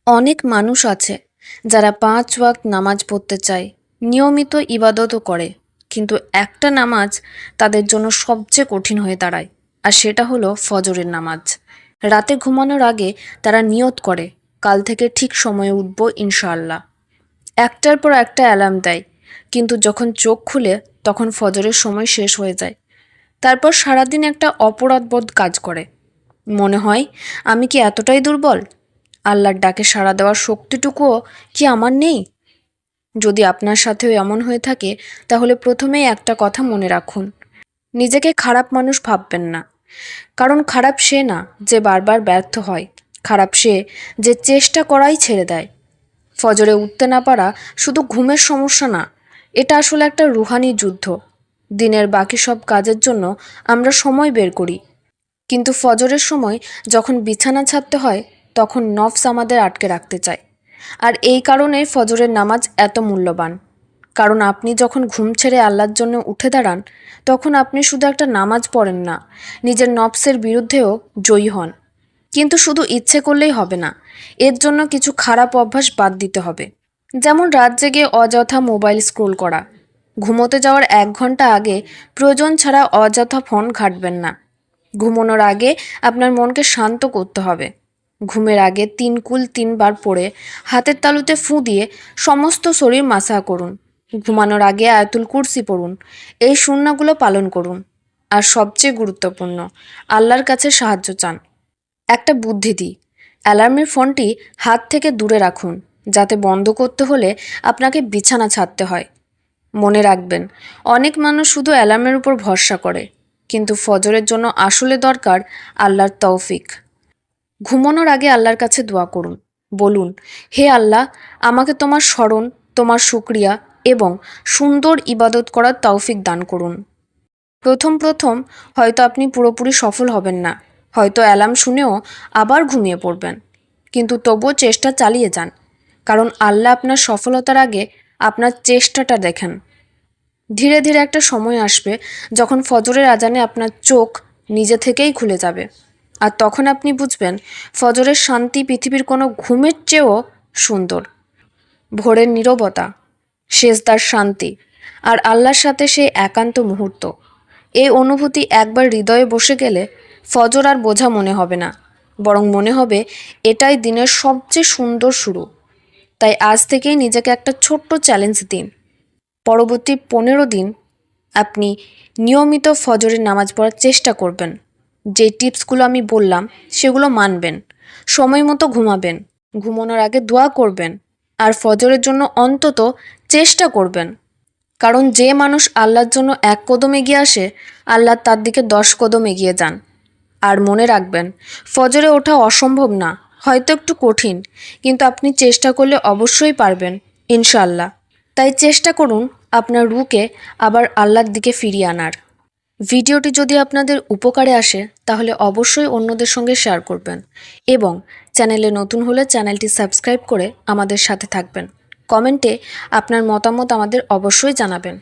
অনেক মানুষ আছে যারা ৫ ওয়াক্ত নামাজ পড়তে চায়, নিয়মিত ইবাদতও করে, কিন্তু একটা নামাজ তাদের জন্য সবচেয়ে কঠিন হয়ে দাঁড়ায়, আর সেটা হলো ফজরের নামাজ। রাতে ঘুমানোর আগে তারা নিয়ত করে, কাল থেকে ঠিক সময়ে উঠব ইনশাআল্লাহ। একটার পর একটা অ্যালার্ম দেয়, কিন্তু যখন চোখ খুলে তখন ফজরের সময় শেষ হয়ে যায়। তারপর সারাদিন একটা অপরাধবোধ কাজ করে। মনে হয়, আমি কি এতটাই দুর্বল? আল্লাহর ডাকে সাড়া দেওয়ার শক্তিটুকুও কি আমার নেই? যদি আপনার সাথেও এমন হয়ে থাকে, তাহলে প্রথমেই একটা কথা মনে রাখুন: নিজেকে খারাপ মানুষ ভাববেন না। কারণ খারাপ সে না যে বারবার ব্যর্থ হয়, খারাপ সে যে চেষ্টা করাই ছেড়ে দেয়। ফজরে উঠতে না পারা শুধু ঘুমের সমস্যা না, এটা আসলে একটা রুহানি যুদ্ধ। দিনের বাকি সব কাজের জন্য আমরা সময় বের করি, কিন্তু ফজরের সময় যখন বিছানা ছাড়তে হয়, তখন নফস আমাদের আটকে রাখতে চায়। আর এই কারণে ফজরের নামাজ এত মূল্যবান। কারণ আপনি যখন ঘুম ছেড়ে আল্লাহর জন্য উঠে দাঁড়ান, তখন আপনি শুধু একটা নামাজ পড়েন না, নিজের নফসের বিরুদ্ধেও জয়ী হন। কিন্তু শুধু ইচ্ছে করলেই হবে না, এর জন্য কিছু খারাপ অভ্যাস বাদ দিতে হবে। যেমন রাত জেগে অযথা মোবাইল স্ক্রোল করা। ঘুমোতে যাওয়ার ১ ঘন্টা আগে প্রয়োজন ছাড়া অযথা ফোন ঘাঁটবেন না। ঘুমানোর আগে আপনার মনকে শান্ত করতে হবে। ঘুমের আগে ৩ কুল ৩ বার পড়ে হাতের তালুতে ফুঁ দিয়ে সমস্ত শরীর মাসাজ করুন। ঘুমানোর আগে আয়াতুল কুরসি পড়ুন। এই সুন্নাহগুলো পালন করুন। আর সবচেয়ে গুরুত্বপূর্ণ, আল্লাহর কাছে সাহায্য চান। একটা বুদ্ধি দিই, অ্যালার্মের ফোনটি হাত থেকে দূরে রাখুন, যাতে বন্ধ করতে হলে আপনাকে বিছানা ছাড়তে হয়। মনে রাখবেন, অনেক মানুষ শুধু অ্যালার্মের উপর ভরসা করে, কিন্তু ফজরের জন্য আসলে দরকার আল্লাহর তৌফিক। ঘুমানোর আগে আল্লাহর কাছে দোয়া করুন। বলুন, হে আল্লাহ, আমাকে তোমার স্মরণ, তোমার শুকরিয়া এবং সুন্দর ইবাদত করার তৌফিক দান করুন। প্রথম প্রথম হয়তো আপনি পুরোপুরি সফল হবেন না, হয়তো অ্যালার্ম শুনেও আবার ঘুমিয়ে পড়বেন, কিন্তু তবুও চেষ্টা চালিয়ে যান। কারণ আল্লাহ আপনার সফলতার আগে আপনার চেষ্টাটা দেখেন। ধীরে ধীরে একটা সময় আসবে যখন ফজরের আজানে আপনার চোখ নিজে থেকেই খুলে যাবে, আর তখন আপনি বুঝবেন ফজরের শান্তি পৃথিবীর কোনো ঘুমের চেয়েও সুন্দর। ভোরের নীরবতা, সেজদার শান্তি, আর আল্লাহর সাথে সেই একান্ত মুহূর্ত, এই অনুভূতি একবার হৃদয়ে বসে গেলে ফজর আর বোঝা মনে হবে না, বরং মনে হবে এটাই দিনের সবচেয়ে সুন্দর শুরু। তাই আজ থেকেই নিজেকে একটা ছোট্ট চ্যালেঞ্জ দিন। পরবর্তী ১৫ দিন আপনি নিয়মিত ফজরের নামাজ পড়ার চেষ্টা করবেন। যে টিপসগুলো আমি বললাম সেগুলো মানবেন, সময় মতো ঘুমাবেন, ঘুমানোর আগে দোয়া করবেন, আর ফজরের জন্য অন্তত চেষ্টা করবেন। কারণ যে মানুষ আল্লাহর জন্য ১ কদম এগিয়ে আসে, আল্লাহ তার দিকে ১০ কদম এগিয়ে যান। আর মনে রাখবেন, ফজরে ওঠা অসম্ভব না, হয়তো একটু কঠিন, কিন্তু আপনি চেষ্টা করলে অবশ্যই পারবেন ইনশাআল্লাহ। তাই চেষ্টা করুন আপনার রুহকে আবার আল্লাহর দিকে ফিরিয়ে আনার। ভিডিওটি যদি আপনাদের উপকারে আসে, তাহলে অবশ্যই অন্যদের সঙ্গে শেয়ার করবেন এবং চ্যানেলে নতুন হলে চ্যানেলটি সাবস্ক্রাইব করে আমাদের সাথে থাকবেন। কমেন্টে আপনার মতামত আমাদের অবশ্যই জানাবেন।